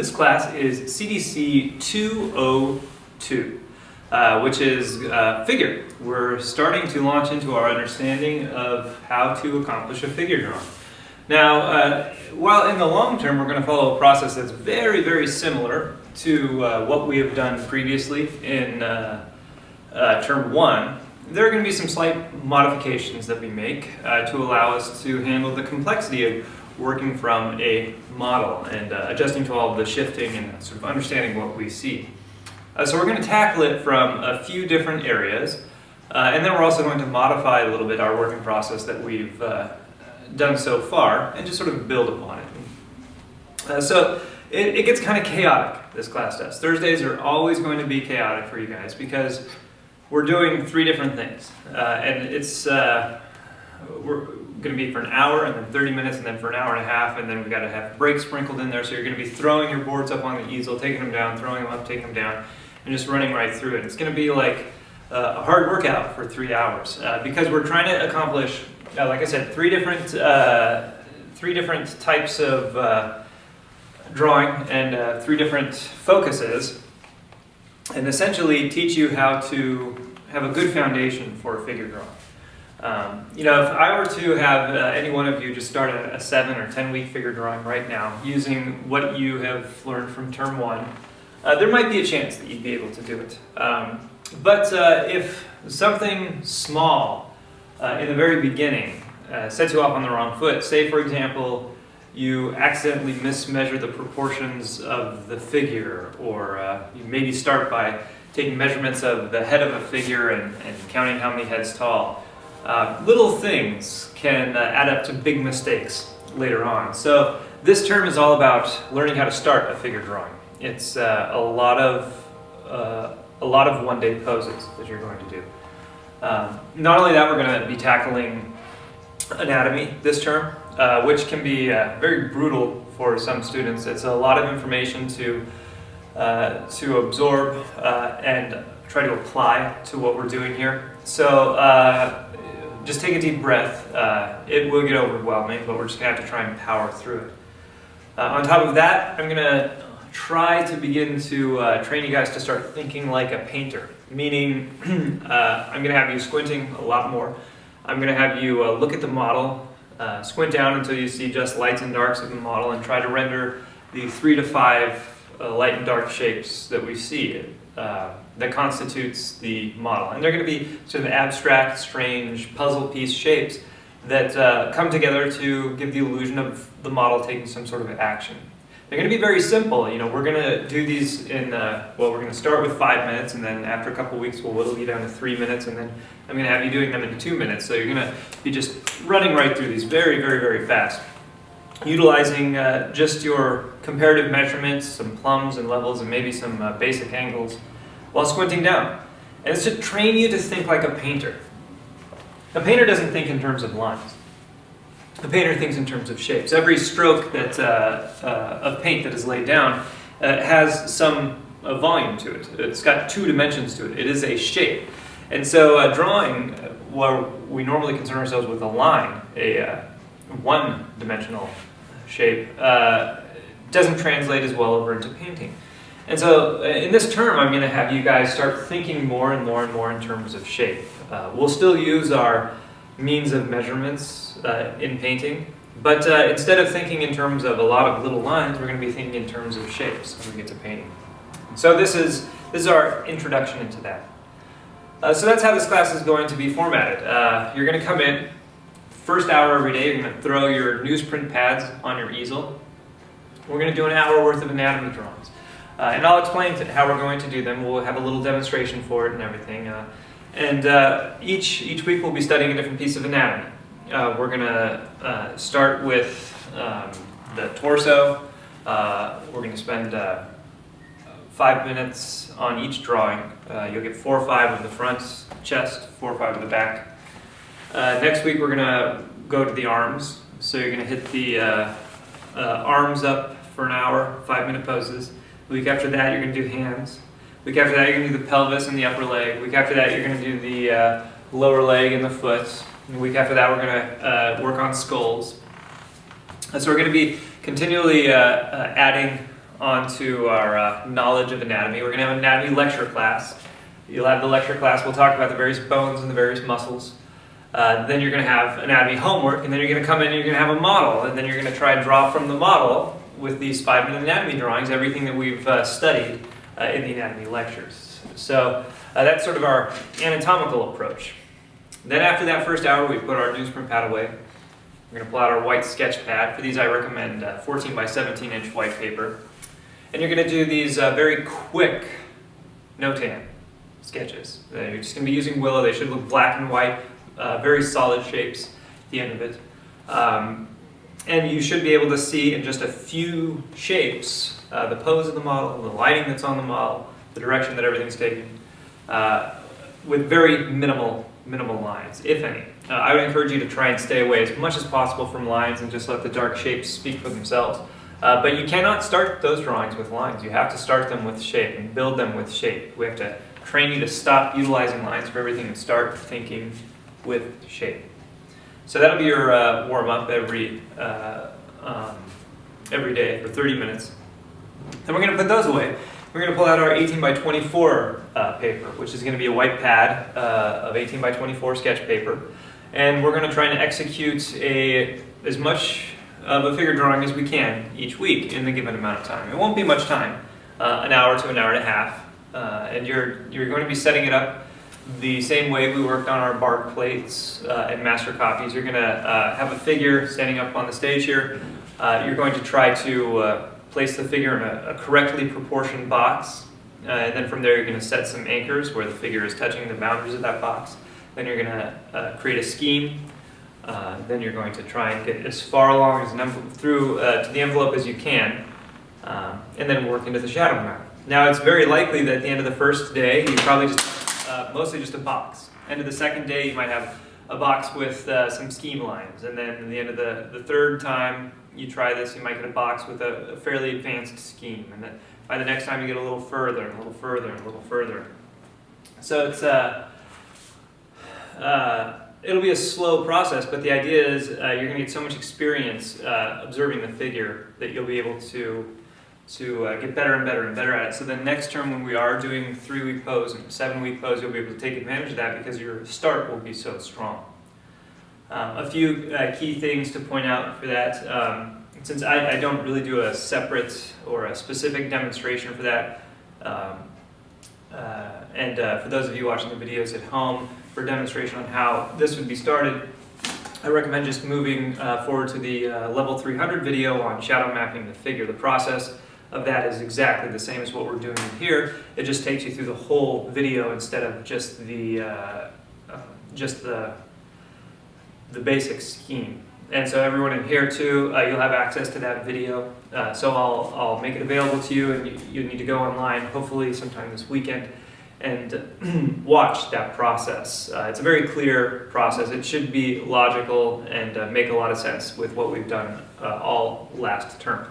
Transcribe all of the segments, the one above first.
This class is CDC202, which is figure. We're starting to launch into our understanding of how to accomplish a figure drawing. Now, while in the long term we're going to follow a process that's very, very similar to what we have done previously in term 1, there are going to be some slight modifications that we make to allow us to handle the complexity of working from a model and adjusting to all of the shifting and sort of understanding what we see. So we're going to tackle it from a few different areas, and then we're also going to modify a little bit our working process that we've done so far and just sort of build upon it. So it gets kind of chaotic, this class does. Thursdays are always going to be chaotic for you guys because we're doing 3 different things, and it's we're going to be for an hour and then 30 minutes and then for an hour and a half, and then we've got to have breaks sprinkled in there, so you're going to be throwing your boards up on the easel, taking them down, throwing them up, taking them down, and just running right through it. It's going to be like a hard workout for 3 hours because we're trying to accomplish, like I said, three different types of drawing and 3 different focuses, and essentially teach you how to have a good foundation for a figure drawing. You know, if I were to have any one of you just start a 7 or 10 week figure drawing right now using what you have learned from term 1, there might be a chance that you'd be able to do it. But if something small in the very beginning sets you off on the wrong foot, say for example you accidentally mismeasure the proportions of the figure, or you maybe start by taking measurements of the head of a figure and counting how many heads tall. Little things can add up to big mistakes later on. So this term is all about learning how to start a figure drawing. It's a lot of one-day poses that you're going to do. Not only that, we're going to be tackling anatomy this term, which can be very brutal for some students. It's a lot of information to absorb and try to apply to what we're doing here. So just take a deep breath. It will get overwhelming, but we're just going to have to try and power through it. On top of that, I'm going to try to begin to train you guys to start thinking like a painter, meaning I'm going to have you squinting a lot more. I'm going to have you look at the model, squint down until you see just lights and darks of the model, and try to render the 3 to 5 light and dark shapes that we see that constitutes the model. And they're going to be sort of abstract, strange, puzzle piece shapes that come together to give the illusion of the model taking some sort of action. They're going to be very simple. You know, we're going to do these in, well, we're going to start with 5 minutes, and then after a couple of weeks we'll whittle you down to 3 minutes, and then I'm going to have you doing them in 2 minutes. So you're going to be just running right through these very, very, very fast, utilizing just your comparative measurements, some plumbs and levels, and maybe some basic angles, while squinting down. And it's to train you to think like a painter. A painter doesn't think in terms of lines. A painter thinks in terms of shapes. Every stroke that, of paint that is laid down has some volume to it. It's got 2 dimensions to it. It is a shape. And so drawing, where we normally concern ourselves with a line, a one-dimensional shape, doesn't translate as well over into painting. And so in this term, I'm going to have you guys start thinking more and more and more in terms of shape. We'll still use our means of measurements in painting, but instead of thinking in terms of a lot of little lines, we're going to be thinking in terms of shapes when we get to painting. So this is our introduction into that. So that's how this class is going to be formatted. You're going to come in, first hour every day, you're going to throw your newsprint pads on your easel. We're going to do an hour worth of anatomy drawings. And I'll explain how we're going to do them. We'll have a little demonstration for it and everything. And each week we'll be studying a different piece of anatomy. We're going to start with the torso. We're going to spend 5 minutes on each drawing. You'll get 4 or 5 of the front chest, 4 or 5 of the back. Next week we're going to go to the arms. So you're going to hit the arms up for an hour, 5-minute poses. The week after that you're going to do hands. The week after that you're going to do the pelvis and the upper leg. The week after that you're going to do the lower leg and the foot. And the week after that we're going to work on skulls. So we're going to be continually adding on to our knowledge of anatomy. We're going to have an anatomy lecture class. You'll have the lecture class. We'll talk about the various bones and the various muscles. Then you're going to have anatomy homework, and then you're going to come in and you're going to have a model, and then you're going to try and draw from the model with these 5-minute anatomy drawings everything that we've studied in the anatomy lectures. So that's sort of our anatomical approach. Then after that first hour, we put our newsprint pad away. We're going to pull out our white sketch pad. For these, I recommend 14 by 17 inch white paper. And you're going to do these very quick no-tan sketches. You're just going to be using Willow. They should look black and white, very solid shapes at the end of it. And you should be able to see in just a few shapes the pose of the model, the lighting that's on the model, the direction that everything's taken, with very minimal lines, if any. I would encourage you to try and stay away as much as possible from lines and just let the dark shapes speak for themselves. But you cannot start those drawings with lines. You have to start them with shape and build them with shape. We have to train you to stop utilizing lines for everything and start thinking with shape. So that'll be your warm-up every day for 30 minutes. Then we're going to put those away. We're going to pull out our 18 by 24 paper, which is going to be a white pad of 18 by 24 sketch paper. And we're going to try and execute as much of a figure drawing as we can each week in the given amount of time. It won't be much time, an hour to an hour and a half. And you're going to be setting it up the same way we worked on our bark plates and master copies. You're going to have a figure standing up on the stage here. You're going to try to place the figure in a correctly proportioned box. And then from there you're going to set some anchors where the figure is touching the boundaries of that box. Then you're going to create a scheme. Then you're going to try and get as far along as through to the envelope as you can. And then work into the shadow map. Now it's very likely that at the end of the first day you probably just mostly just a box. End of the second day you might have a box with some scheme lines, and then at the end of the third time you try this, you might get a box with a fairly advanced scheme, and then by the next time you get a little further and a little further and a little further. So it's it'll be a slow process, but the idea is you're going to get so much experience observing the figure that you'll be able to get better and better and better at it. So the next term, when we are doing 3-week pose and 7-week pose, you'll be able to take advantage of that because your start will be so strong. A few key things to point out for that. Since I don't really do a separate or a specific demonstration for that, and for those of you watching the videos at home, for demonstration on how this would be started, I recommend just moving forward to the level 300 video on shadow mapping the figure. The process of that is exactly the same as what we're doing here. It just takes you through the whole video instead of just the basic scheme. And so everyone in here too, you'll have access to that video. So I'll make it available to you, and you need to go online, hopefully sometime this weekend, and watch that process. It's a very clear process. It should be logical and make a lot of sense with what we've done all last term.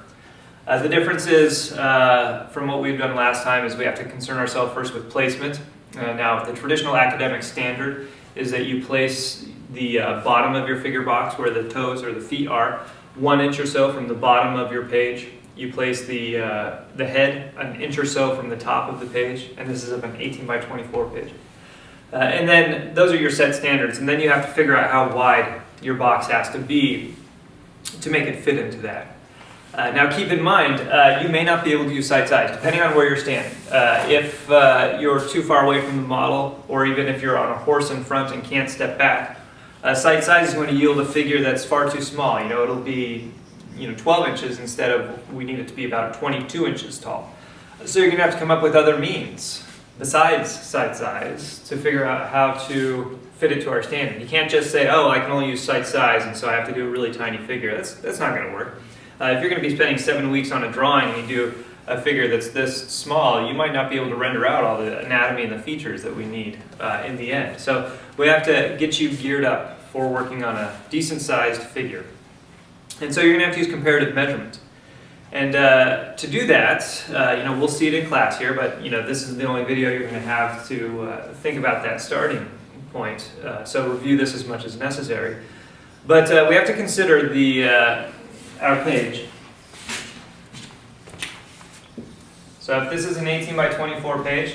The difference is from what we've done last time is we have to concern ourselves first with placement. Now, the traditional academic standard is that you place the bottom of your figure box where the toes or the feet are 1 inch or so from the bottom of your page. You place the head 1 inch or so from the top of the page, and this is of an 18 by 24 page. And then those are your set standards, and then you have to figure out how wide your box has to be to make it fit into that. Now keep in mind, you may not be able to use sight size, depending on where you're standing. If you're too far away from the model, or even if you're on a horse in front and can't step back, sight size is going to yield a figure that's far too small. It'll be 12 inches instead of, we need it to be about 22 inches tall. So you're going to have to come up with other means besides sight size to figure out how to fit it to our standard. You can't just say, oh, I can only use sight size, and so I have to do a really tiny figure. That's not going to work. If you're going to be spending 7 weeks on a drawing and you do a figure that's this small, you might not be able to render out all the anatomy and the features that we need in the end. So we have to get you geared up for working on a decent sized figure. And so you're going to have to use comparative measurement. And to do that, we'll see it in class here, but this is the only video you're going to have to think about that starting point. So review this as much as necessary. But we have to consider our page. So if this is an 18 by 24 page,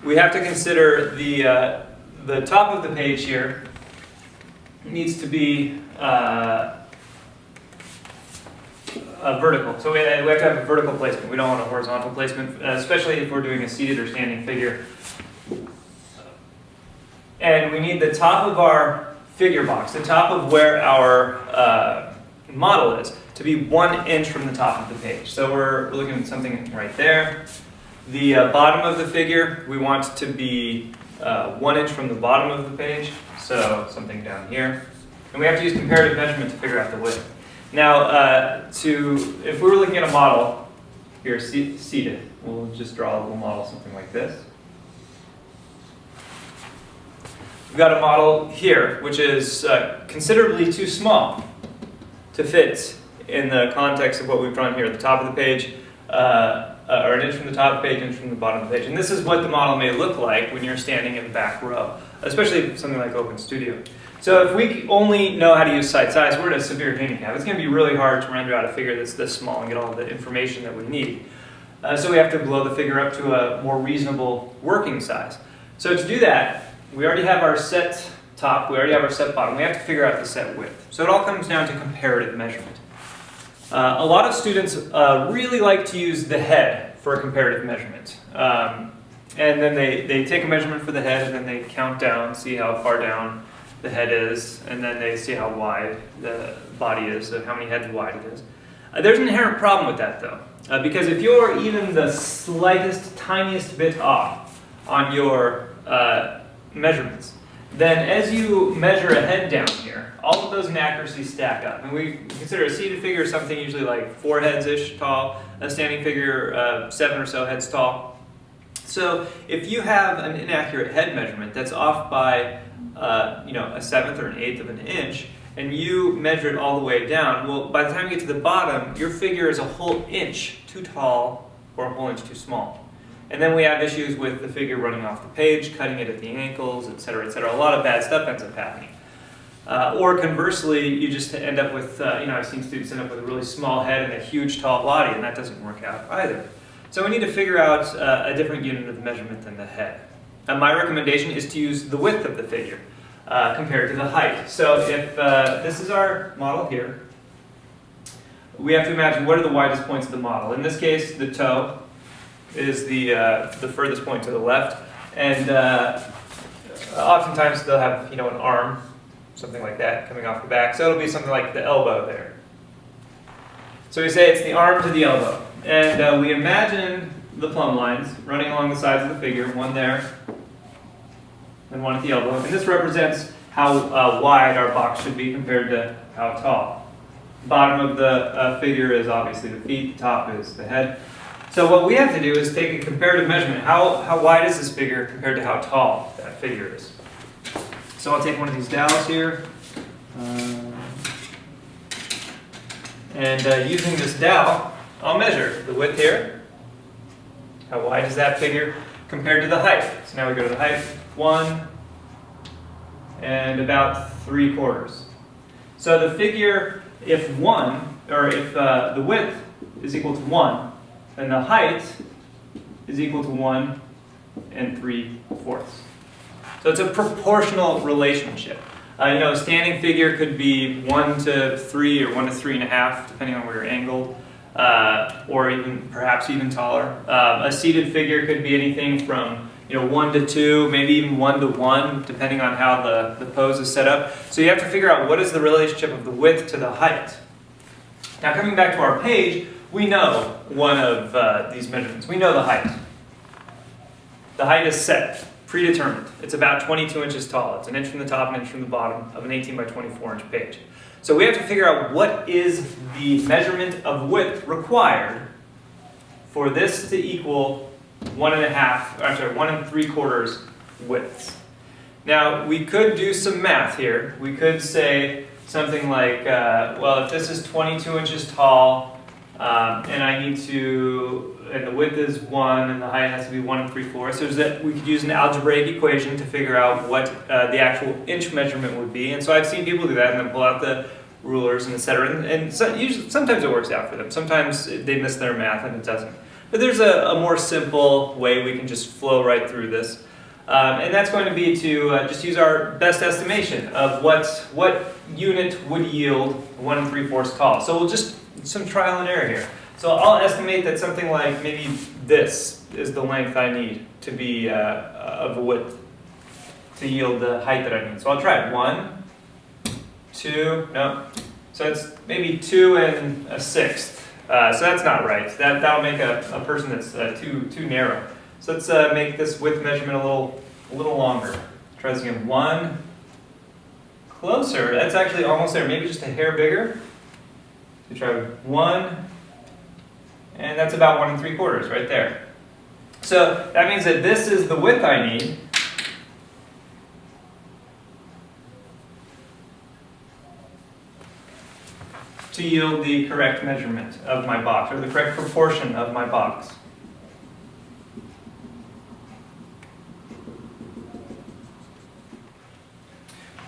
we have to consider the top of the page here needs to be vertical. So we have to have a vertical placement. We don't want a horizontal placement, especially if we're doing a seated or standing figure. And we need the top of our figure box, the top of where our model is, to be 1 inch from the top of the page. So we're looking at something right there. The bottom of the figure, we want to be 1 inch from the bottom of the page, so something down here. And we have to use comparative measurement to figure out the width. Now, if we were looking at a model, here, seated, we'll just draw a little model, something like this. We've got a model here, which is considerably too small to fit in the context of what we've drawn here at the top of the page, or an inch from the top of the page, inch from the bottom of the page. And this is what the model may look like when you're standing in the back row, especially something like Open Studio. So if we only know how to use site size, we're at a severe handicap. It's going to be really hard to render out a figure that's this small and get all the information that we need. So we have to blow the figure up to a more reasonable working size. So to do that, we already have our set top, we already have our set bottom. We have to figure out the set width. So it all comes down to comparative measurement. A lot of students really like to use the head for a comparative measurement. And then they take a measurement for the head and then they count down, see how far down the head is, and then they see how wide the body is, so how many heads wide it is. There's an inherent problem with that though, because if you're even the slightest, tiniest bit off on your measurements, then as you measure a head down here, all of those inaccuracies stack up. And we consider a seated figure something usually like 4 heads-ish tall, a standing figure 7 or so heads tall. So if you have an inaccurate head measurement that's off by a 1/7 or an 1/8 of an inch, and you measure it all the way down, well, by the time you get to the bottom, your figure is a whole inch too tall or a whole inch too small. And then we have issues with the figure running off the page, cutting it at the ankles, etc., etc. A lot of bad stuff ends up happening. Or conversely, you just end up with, I've seen students end up with a really small head and a huge tall body, and that doesn't work out either. So we need to figure out a different unit of measurement than the head. My recommendation is to use the width of the figure compared to the height. So if this is our model here, we have to imagine what are the widest points of the model. In this case, the toe is the furthest point to the left, and oftentimes they'll have an arm, something like that, coming off the back. So it'll be something like the elbow there. So we say it's the arm to the elbow, and we imagine the plumb lines running along the sides of the figure, one there and one at the elbow. And this represents how wide our box should be compared to how tall. The bottom of the figure is obviously the feet, the top is the head. So what we have to do is take a comparative measurement. How wide is this figure compared to how tall that figure is? So I'll take one of these dowels here. And using this dowel, I'll measure the width here. How wide is that figure compared to the height? So now we go to the height, 1 and about 3/4. So the figure, if the width is equal to 1, then the height is equal to 1 3/4. So it's a proportional relationship. A standing figure could be 1 to 3 or 1 to 3.5, depending on where you're angled, or perhaps even taller. A seated figure could be anything from 1 to 2, maybe even 1 to 1, depending on how the pose is set up. So you have to figure out what is the relationship of the width to the height. Now coming back to our page, we know one of these measurements. We know the height. The height is set, predetermined. It's about 22 inches tall. It's an inch from the top, an inch from the bottom of an 18 by 24 inch page. So we have to figure out what is the measurement of width required for this to equal 1 3/4 widths. Now we could do some math here. We could say something like, well, if this is 22 inches tall, and the width is 1, and the height has to be 1 3/4. So that we could use an algebraic equation to figure out what the actual inch measurement would be. And so I've seen people do that and then pull out the rulers and etc. And so usually, sometimes it works out for them. Sometimes they miss their math and it doesn't. But there's a more simple way we can just flow right through this. And that's going to be to just use our best estimation of what unit would yield 1 3/4 tall. So we'll just, some trial and error here. So I'll estimate that something like maybe this is the length I need to be of a width to yield the height that I need. So I'll try it. 1, 2, no. So it's maybe 2 1/6. So that's not right. That'll make a person that's too narrow. So let's make this width measurement a little longer. Try this again. 1, closer. That's actually almost there. Maybe just a hair bigger. So try 1, and that's about 1 3/4 right there. So that means that this is the width I need. To yield the correct measurement of my box, or the correct proportion of my box.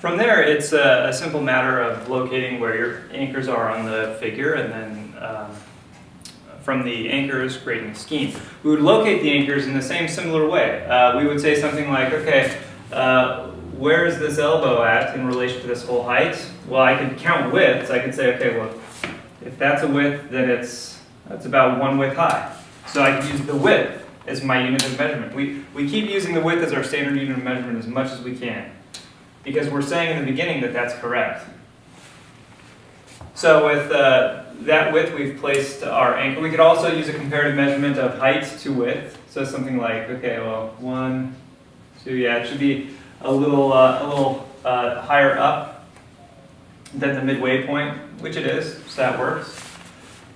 From there, it's a simple matter of locating where your anchors are on the figure, and then from the anchors, creating a scheme. We would locate the anchors in the same similar way. We would say something like, okay, where is this elbow at in relation to this whole height? Well, I could count widths. I could say, okay, well, if that's a width, then that's about 1 width high. So I can use the width as my unit of measurement. We keep using the width as our standard unit of measurement as much as we can, because we're saying in the beginning that that's correct. So with that width, we've placed our anchor. We could also use a comparative measurement of height to width. So something like, okay, well, 1, 2, yeah, it should be a little higher up than the midway point, which it is, so that works.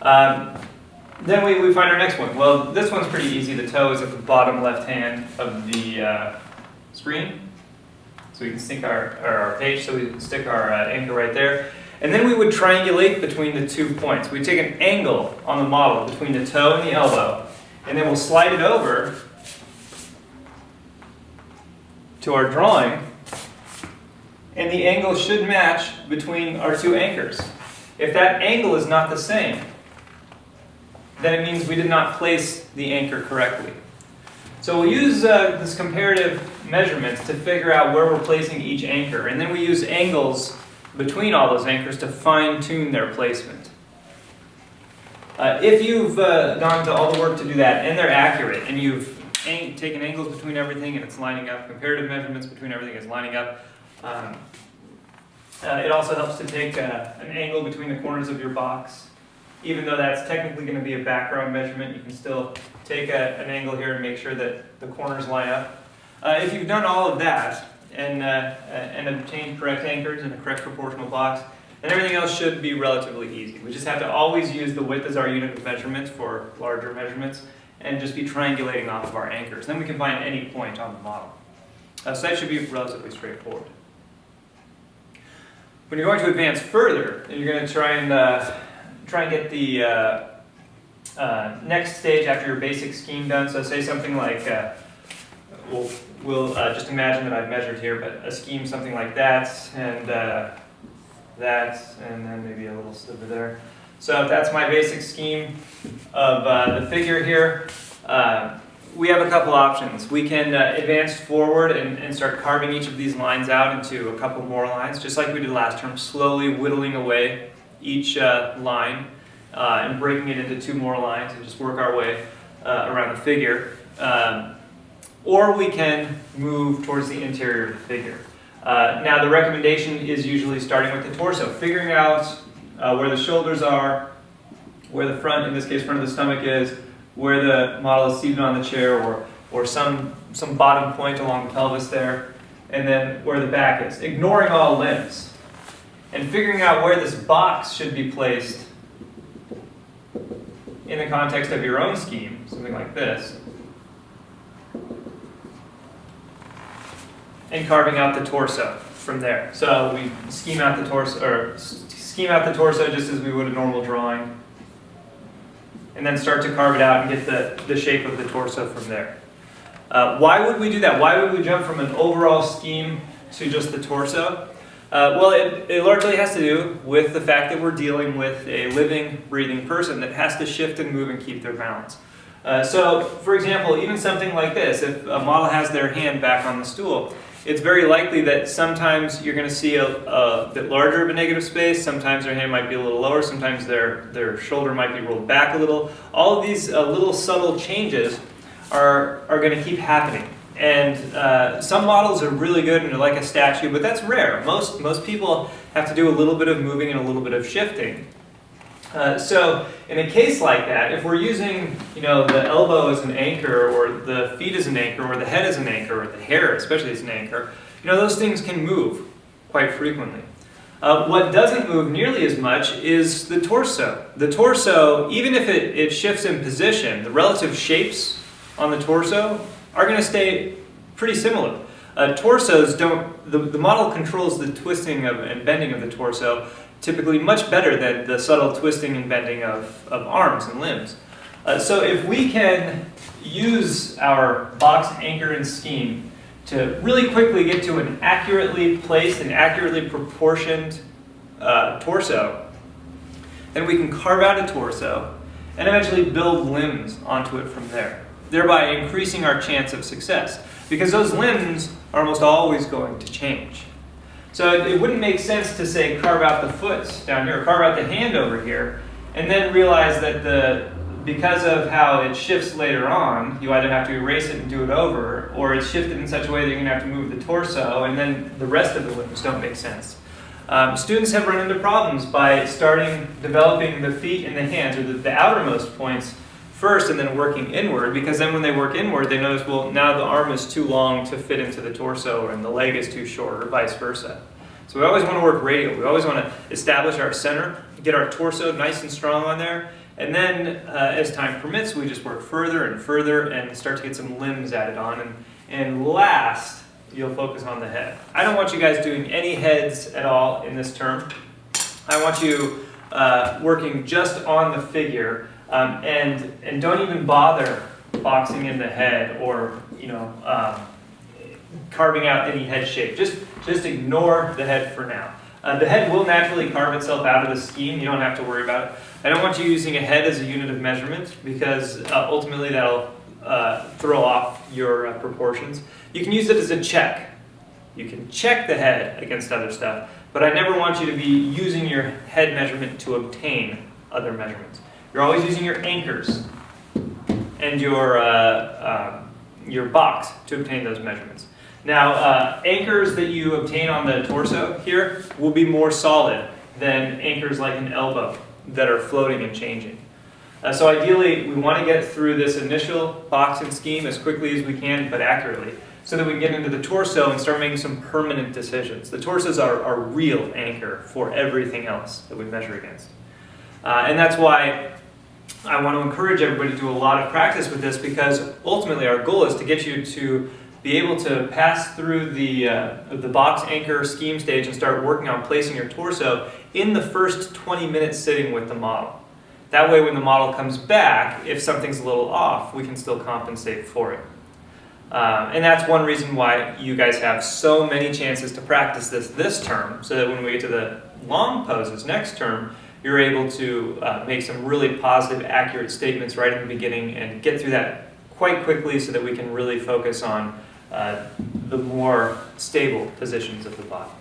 Then we find our next one. Well, this one's pretty easy. The toe is at the bottom left hand of the screen. So we can stick our page, so we can stick our anchor right there. And then we would triangulate between the 2 points. We take an angle on the model between the toe and the elbow, and then we'll slide it over to our drawing, and the angle should match between our 2 anchors. If that angle is not the same, then it means we did not place the anchor correctly. So we'll use this comparative measurements to figure out where we're placing each anchor, and then we use angles between all those anchors to fine-tune their placement. If you've gone to all the work to do that, and they're accurate, and you've taken angles between everything and it's lining up, comparative measurements between everything is lining up, it also helps to take an angle between the corners of your box. Even though that's technically going to be a background measurement, you can still take an angle here and make sure that the corners line up. If you've done all of that and obtained correct anchors and a correct proportional box, then everything else should be relatively easy. We just have to always use the width as our unit of measurement for larger measurements and just be triangulating off of our anchors. Then we can find any point on the model. So that should be relatively straightforward. When you're going to advance further, and you're going to try and get the next stage after your basic scheme done. So say something like, we'll just imagine that I've measured here, but a scheme something like that, and then maybe a little sliver there. So if that's my basic scheme of the figure here, we have a couple options. We can advance forward and start carving each of these lines out into a couple more lines, just like we did last term, slowly whittling away each line and breaking it into 2 more lines and just work our way around the figure. Or we can move towards the interior of the figure. Now the recommendation is usually starting with the torso, figuring out where the shoulders are, where the front, in this case front of the stomach is, where the model is seated on the chair, or some bottom point along the pelvis there, and then where the back is, ignoring all limbs, and figuring out where this box should be placed in the context of your own scheme, something like this, and carving out the torso from there. So we scheme out the torso just as we would a normal drawing, and then start to carve it out and get the shape of the torso from there. Why would we do that? Why would we jump from an overall scheme to just the torso? Well, it largely has to do with the fact that we're dealing with a living, breathing person that has to shift and move and keep their balance. So, for example, even something like this, if a model has their hand back on the stool, it's very likely that sometimes you're going to see a bit larger of a negative space, sometimes their hand might be a little lower, sometimes their shoulder might be rolled back a little. All of these little subtle changes are going to keep happening. And some models are really good and they're like a statue, but that's rare. Most people have to do a little bit of moving and a little bit of shifting. So in a case like that, if we're using the elbow as an anchor, or the feet as an anchor, or the head as an anchor, or the hair especially as an anchor, those things can move quite frequently. What doesn't move nearly as much is the torso. The torso, even if it shifts in position, the relative shapes on the torso are going to stay pretty similar. Torsos don't, the model controls the twisting and bending of the torso typically much better than the subtle twisting and bending of arms and limbs. So if we can use our box, anchor, and scheme to really quickly get to an accurately placed and accurately proportioned torso, then we can carve out a torso and eventually build limbs onto it from there, thereby increasing our chance of success, because those limbs are almost always going to change. So it wouldn't make sense to say carve out the foot down here, or carve out the hand over here, and then realize that because of how it shifts later on, you either have to erase it and do it over, or it's shifted in such a way that you're going to have to move the torso, and then the rest of the limbs don't make sense. Students have run into problems by developing the feet and the hands, or the outermost points, first, and then working inward, because then when they work inward, they notice, well, now the arm is too long to fit into the torso, and the leg is too short, or vice versa. So we always want to work radial. We always want to establish our center, get our torso nice and strong on there, and then as time permits, we just work further and further and start to get some limbs added on. And last, you'll focus on the head. I don't want you guys doing any heads at all in this term. I want you working just on the figure. And don't even bother boxing in the head or carving out any head shape. Just ignore the head for now. The head will naturally carve itself out of the scheme. You don't have to worry about it. I don't want you using a head as a unit of measurement, because ultimately that'll throw off your proportions. You can use it as a check. You can check the head against other stuff, but I never want you to be using your head measurement to obtain other measurements. You're always using your anchors and your box to obtain those measurements. Now, anchors that you obtain on the torso here will be more solid than anchors like an elbow that are floating and changing. So ideally, we want to get through this initial box and scheme as quickly as we can, but accurately, so that we can get into the torso and start making some permanent decisions. The torsos are our real anchor for everything else that we measure against. And that's why I want to encourage everybody to do a lot of practice with this, because ultimately our goal is to get you to be able to pass through the box anchor scheme stage and start working on placing your torso in the first 20 minutes sitting with the model. That way when the model comes back, if something's a little off, we can still compensate for it. And that's one reason why you guys have so many chances to practice this term, so that when we get to the long poses next term, you're able to make some really positive, accurate statements right in the beginning and get through that quite quickly, so that we can really focus on the more stable positions of the body.